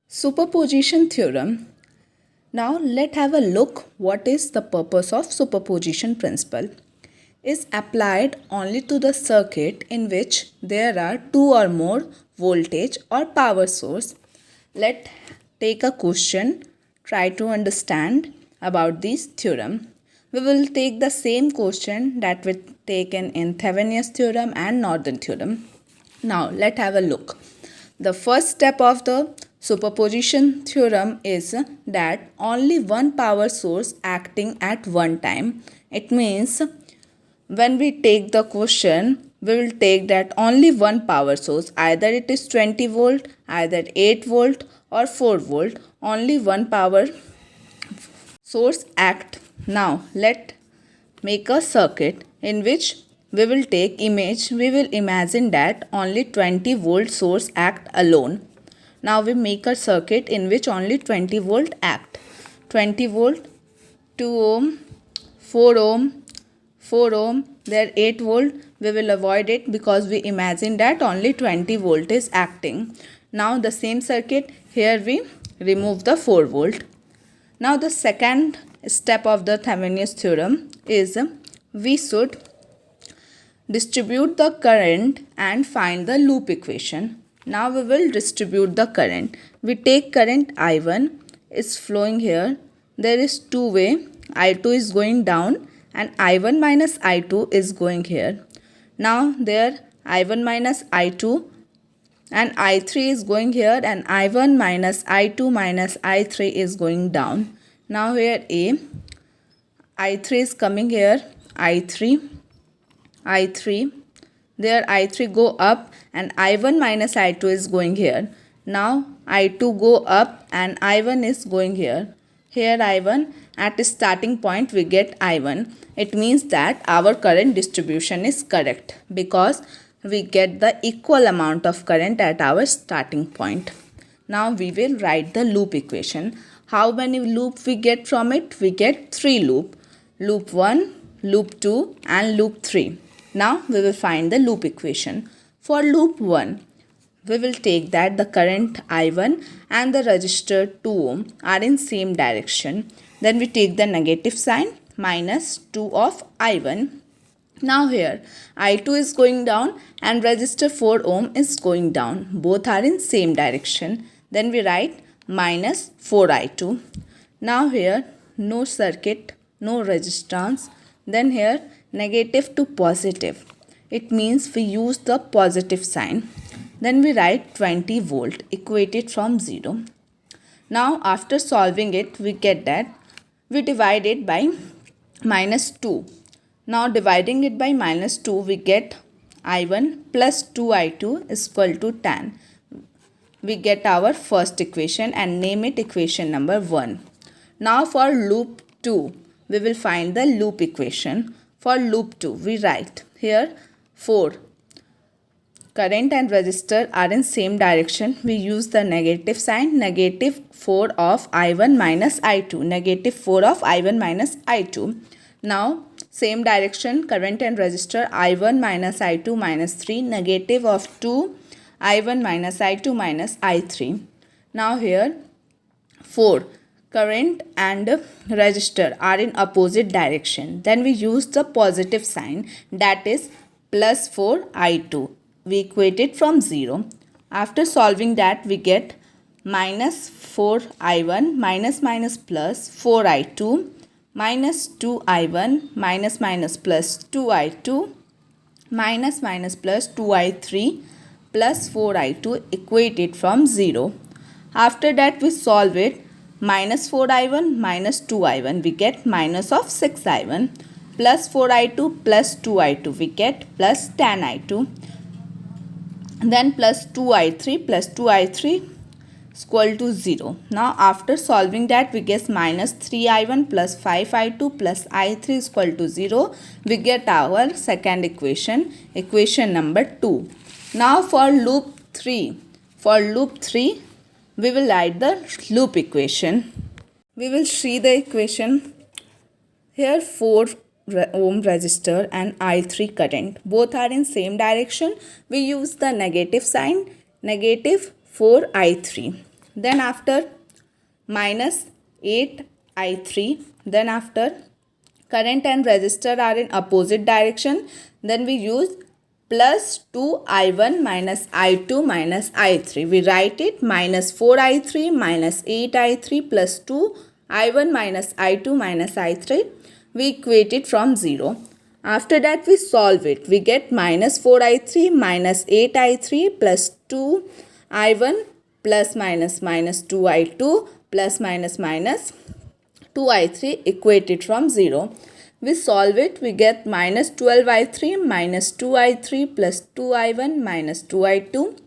Superposition theorem. Now let's have a look what is the purpose of superposition principle. Is applied only to the circuit in which there are two or more voltage or power source. Let's take a question, try to understand about this theorem. We will take the same question that we taken in Thevenin's theorem and Norton theorem. Now let's have a look. The first step of the superposition theorem is that only one power source acting at one time. It means when we take the question, we will take that only one power source, either it is 20 volt, either 8 volt or 4 volt, only one power source act. Now let make a circuit in which we will take image, we will imagine that only 20 volt source act alone. Now we make a circuit in which only 20 volt act. 20 volt, 2 ohm, 4 ohm, 4 ohm, there 8 volt, we will avoid it because we imagine that only 20 volt is acting. Now the same circuit, here we remove the 4 volt. Now the second step of the Thevenin's theorem is we should distribute the current and find the loop equation. Now we will distribute the current. We take current I1 is flowing here. There is two way. I2 is going down and I1 minus I2 is going here. Now there I1 minus I2 and I3 is going here and I1 minus I2 minus I3 is going down. Now here I3 is coming here, I3, there I3 go up and I1 minus I2 is going here. Now I2 go up and I1 is going here. Here I1, at starting point we get I1. It means that our current distribution is correct because we get the equal amount of current at our starting point. Now we will write the loop equation. How many loop we get from it? We get 3 loop. Loop 1, loop 2 and loop 3. Now we will find the loop equation. For loop 1, we will take that the current I1 and the resistor 2 ohm are in same direction. Then we take the negative sign, minus 2 of I1. Now here I2 is going down and resistor 4 ohm is going down. Both are in same direction. Then we write minus 4I2. Now here no circuit, no resistance. Then here negative to positive. It means we use the positive sign. Then we write 20 volt equated from 0. Now after solving it, we get that we divide it by minus 2. Now dividing it by minus 2, we get I1 plus 2I2 is equal to 10. We get our first equation and name it equation number 1. Now for loop 2, we will find the loop equation. For loop 2, we write here 4. Current and resistor are in same direction. We use the negative sign, negative 4 of I1 minus I2. Negative 4 of I1 minus I2. Now same direction, current and resistor I1 minus I2 minus 3. Negative of 2 I1 minus I2 minus I3. Now here 4. Current and resistor are in opposite direction. Then we use the positive sign, that is plus 4 I2. We equate it from 0. After solving that, we get minus 4 I1 minus plus 4 I2 minus 2 I1 minus plus 2 I2 minus plus 2 I3 plus 4 I2 equated from 0. After that we solve it. Minus 4 I1 minus 2 I1 we get minus of 6 I1 plus 4 I2 plus 2 I2 we get plus 10 I2. Then plus 2 I3 plus 2 I3 is equal to 0. Now after solving that we get minus 3 I1 plus 5 I2 plus I3 is equal to 0. We get our second equation, equation number 2. Now for loop 3. For loop 3 we will write the loop equation. We will see the equation. Here 4 ohm resistor and I3 current. Both are in same direction. We use the negative sign, negative 4 I3. then after minus 8I3, then after current and resistor are in opposite direction, then we use plus 2I1 minus I2 minus I3. We write it minus 4I3 minus 8I3 plus 2I1 minus I2 minus I3. We equate it from 0. After that we solve it. We get minus 4I3 minus 8I3 plus 2I1 plus minus 2I2 plus minus 2I3 equated from 0. We solve it, we get minus 12I3 minus 2I3 plus 2I1 minus 2I2.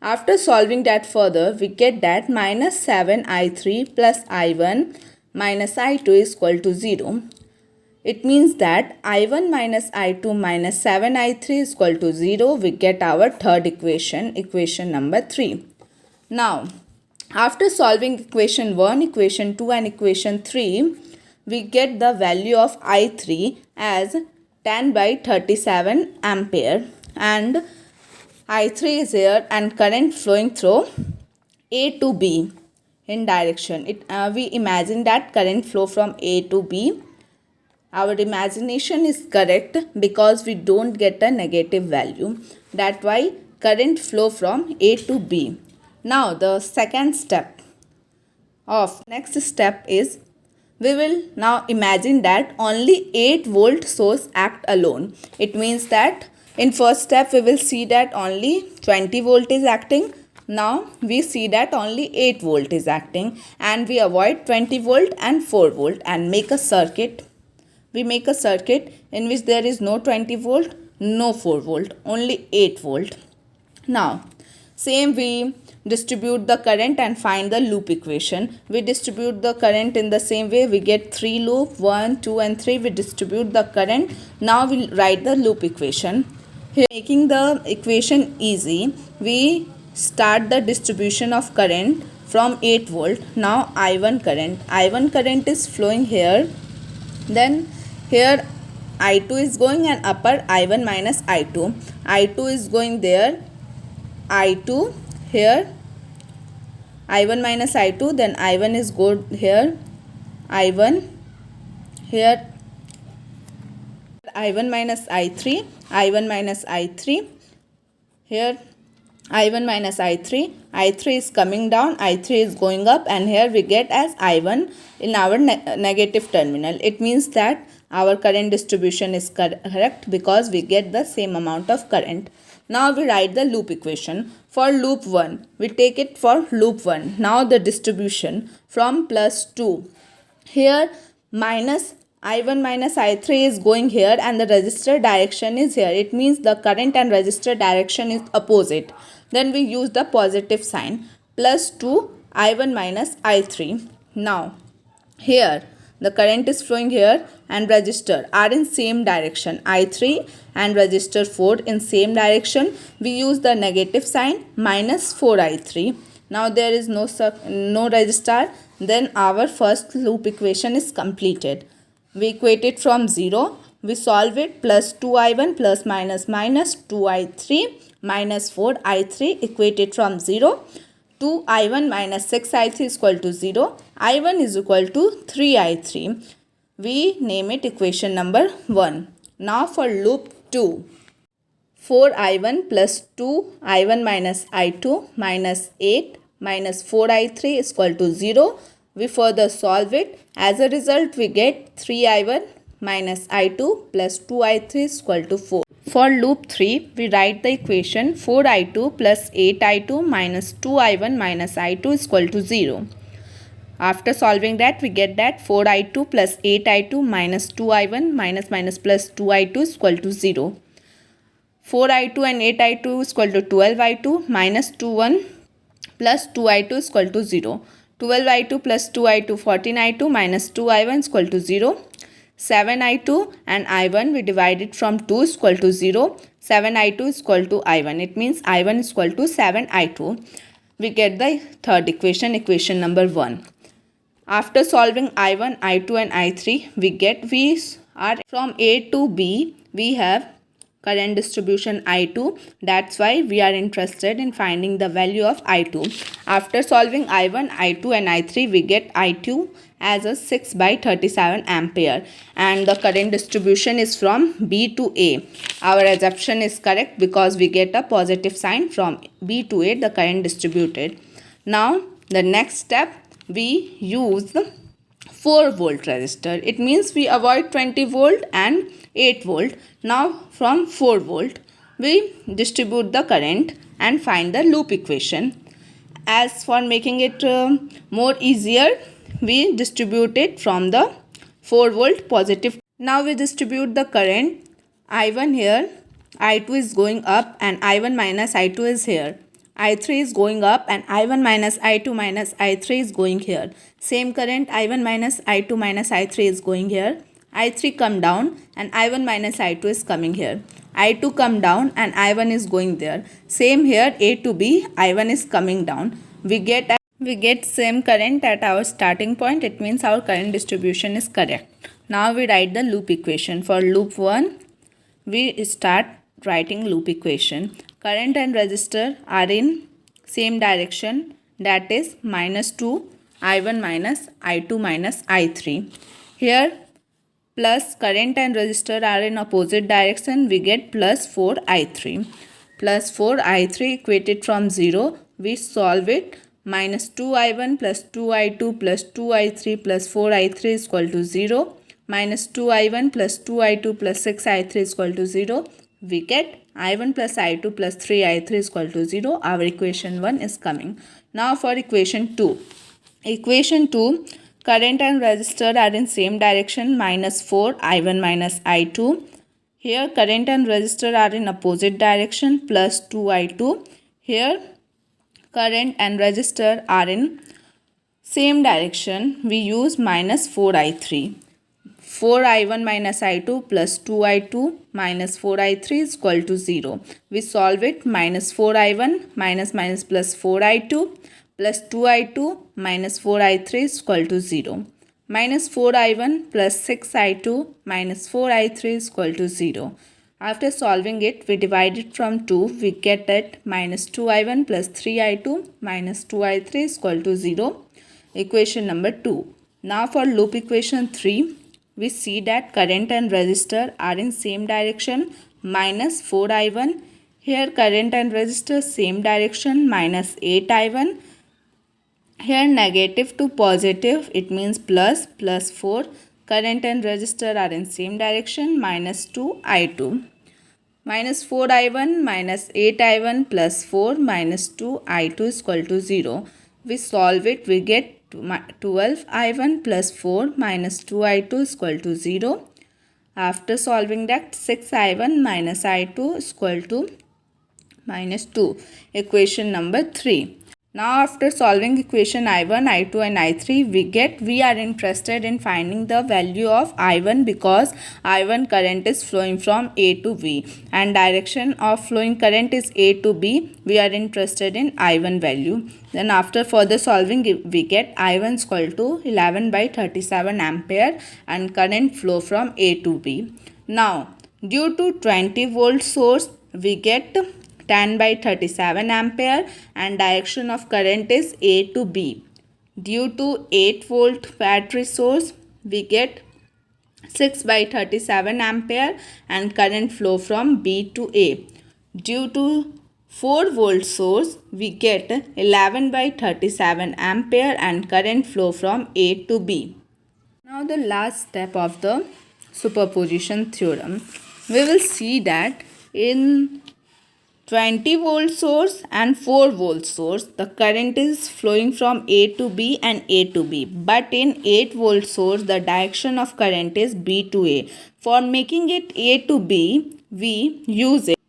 After solving that further, we get that minus 7I3 plus I1 minus I2 is equal to 0. It means that I1 minus I2 minus 7I3 is equal to 0. We get our third equation, equation number 3. Now, after solving equation 1, equation 2 and equation 3, we get the value of I3 as 10 by 37 ampere, and I3 is here and current flowing through A to B in direction. We imagine that current flow from A to B. Our imagination is correct because we don't get a negative value. That's why current flow from A to B. Now the next step is we will now imagine that only 8 volt source act alone. It means that in first step we will see that only 20 volt is acting. Now we see that only 8 volt is acting, and we avoid 20 volt and 4 volt and make a circuit. We make a circuit in which there is no 20 volt, no 4 volt, only 8 volt. Now same we distribute the current and find the loop equation. We distribute the current in the same way. We get 3 loop, 1, 2 and 3. We distribute the current. Now we write the loop equation. Here, making the equation easy, we start the distribution of current from 8 volt. Now I1 current is flowing here. Then here I2 is going and upper I1 minus I2. I2 is going there. I2 here, I1 minus I2, then I1 is good here, I1 here, I1 minus I3, I1 minus I3 here, I1 minus I3, I3 is coming down, I3 is going up, and here we get as I1 in our negative terminal. It means that our current distribution is correct because we get the same amount of current. Now we write the loop equation. For loop 1, we take it for loop 1. Now the distribution from plus 2. Here minus I1 minus I3 is going here and the resistor direction is here. It means the current and resistor direction is opposite. Then we use the positive sign, plus 2 I1 minus I3. Now here the current is flowing here and resistor are in same direction. I3 and resistor 4 in same direction. We use the negative sign, minus 4I3. Now there is no resistor. Then our first loop equation is completed. We equate it from 0. We solve it, plus 2I1 plus minus 2I3 minus 4I3 equated from 0. 2I1 minus 6I3 is equal to 0. I1 is equal to 3I3. We name it equation number 1. Now for loop 2. 4I1 plus 2I1 minus I2 minus 8 minus 4I3 is equal to 0. We further solve it. As a result, we get 3I1 minus I2 plus 2I3 is equal to 4. For loop 3, we write the equation 4I2 plus 8I2 minus 2I1 minus I2 is equal to 0. After solving that, we get that 4I2 plus 8I2 minus 2I1 minus plus 2I2 is equal to 0. 4I2 and 8I2 is equal to 12I2 minus 2I1 plus 2I2 is equal to 0. 12I2 plus 2I2 14I2 minus 2I1 is equal to 0. 7I2 and I1 we divide it from 2 is equal to 0. 7I2 is equal to I1. It means I1 is equal to 7I2. We get the third equation, equation number 1. After solving I1, I2 and I3, we are from A to B. We have current distribution I2. That's why we are interested in finding the value of I2. After solving I1, I2 and I3, we get I2 as a 6 by 37 ampere, and the current distribution is from B to A. Our assumption is correct because we get a positive sign from B to A, the current distributed. Now the next step, we use the 4 volt resistor. It means we avoid 20 volt and 8 volt. Now from 4 volt we distribute the current and find the loop equation. As for making it more easier, we distribute it from the 4 volt positive. Now we distribute the current. I1 here, I2 is going up and I1 minus I2 is here. I3 is going up and I1 minus I2 minus I3 is going here. Same current I1 minus I2 minus I3 is going here. I3 come down and I1 minus I2 is coming here. I2 come down and I1 is going there. Same here, A to B, I1 is coming down. We get same current at our starting point. It means our current distribution is correct. Now we write the loop equation. For loop 1, we start writing loop equation. Current and resistor are in same direction, that is minus 2 I1 minus I2 minus I3. Here plus current and resistor are in opposite direction, we get plus 4 I3. Plus 4 I3 equated from 0, we solve it. Minus 2 I1 plus 2 I2 plus 2 I3 plus 4 I3 is equal to 0. Minus 2 I1 plus 2 I2 plus 6 I3 is equal to 0. We get I1 plus I2 plus 3 I3 is equal to 0. Our equation 1 is coming. Now for equation 2. Equation 2, current and resistor are in same direction, minus 4 I1 minus I2. Here current and resistor are in opposite direction, plus 2 I2. Here current and resistor are in same direction, we use minus 4 I3. 4 I1 minus I2 plus 2 I2 minus 4 I3 is equal to 0. We solve it. Minus 4 I1 minus plus 4 I2 plus 2 I2 minus 4 I3 is equal to 0. Minus 4 I1 plus 6 I2 minus 4 I3 is equal to 0. After solving it, we divide it from 2. We get that minus 2 I1 plus 3 I2 minus 2 I3 is equal to 0. Equation number 2. Now for loop equation 3, we see that current and resistor are in same direction, minus 4 I1. Here current and resistor same direction, minus 8 I1. Here negative to positive, it means plus 4. Current and resistor are in same direction, minus 2 I2. Minus 4 I1 minus 8 I1 plus 4 minus 2 I2 is equal to 0. We solve it, we get 12 I1 plus 4 minus 2 I2 is equal to 0. After solving that, 6 I1 minus I2 is equal to minus 2. Equation number 3. Now after solving equation I1, I2 and I3, we are interested in finding the value of I1 because I1 current is flowing from A to B and direction of flowing current is A to B. We are interested in I1 value. Then after further solving, we get I1 is equal to 11 by 37 ampere and current flow from A to B. Now due to 20 volt source, we get 10 by 37 ampere and direction of current is A to B. Due to 8 volt battery source, we get 6 by 37 ampere and current flow from B to A. Due to 4 volt source, we get 11 by 37 ampere and current flow from A to B. Now the last step of the superposition theorem, we will see that in 20 volt source and 4 volt source, the current is flowing from A to B and A to B. But in 8 volt source, the direction of current is B to A. For making it A to B, we use it.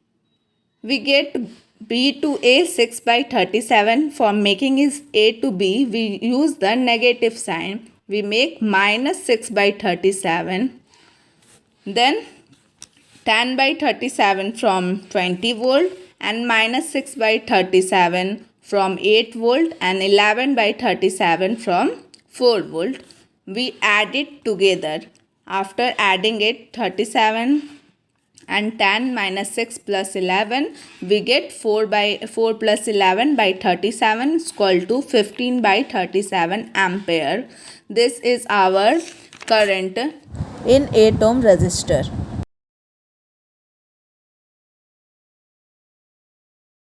We get B to A 6 by 37. For making is A to B, we use the negative sign. We make minus 6 by 37. Then 10 by 37 from 20 volt and minus 6 by 37 from 8 volt and 11 by 37 from 4 volt. We add it together. After adding it, 37 and 10 minus 6 plus 11, we get 4 plus 11 by 37 is equal to 15 by 37 ampere. This is our current in 8 ohm resistor.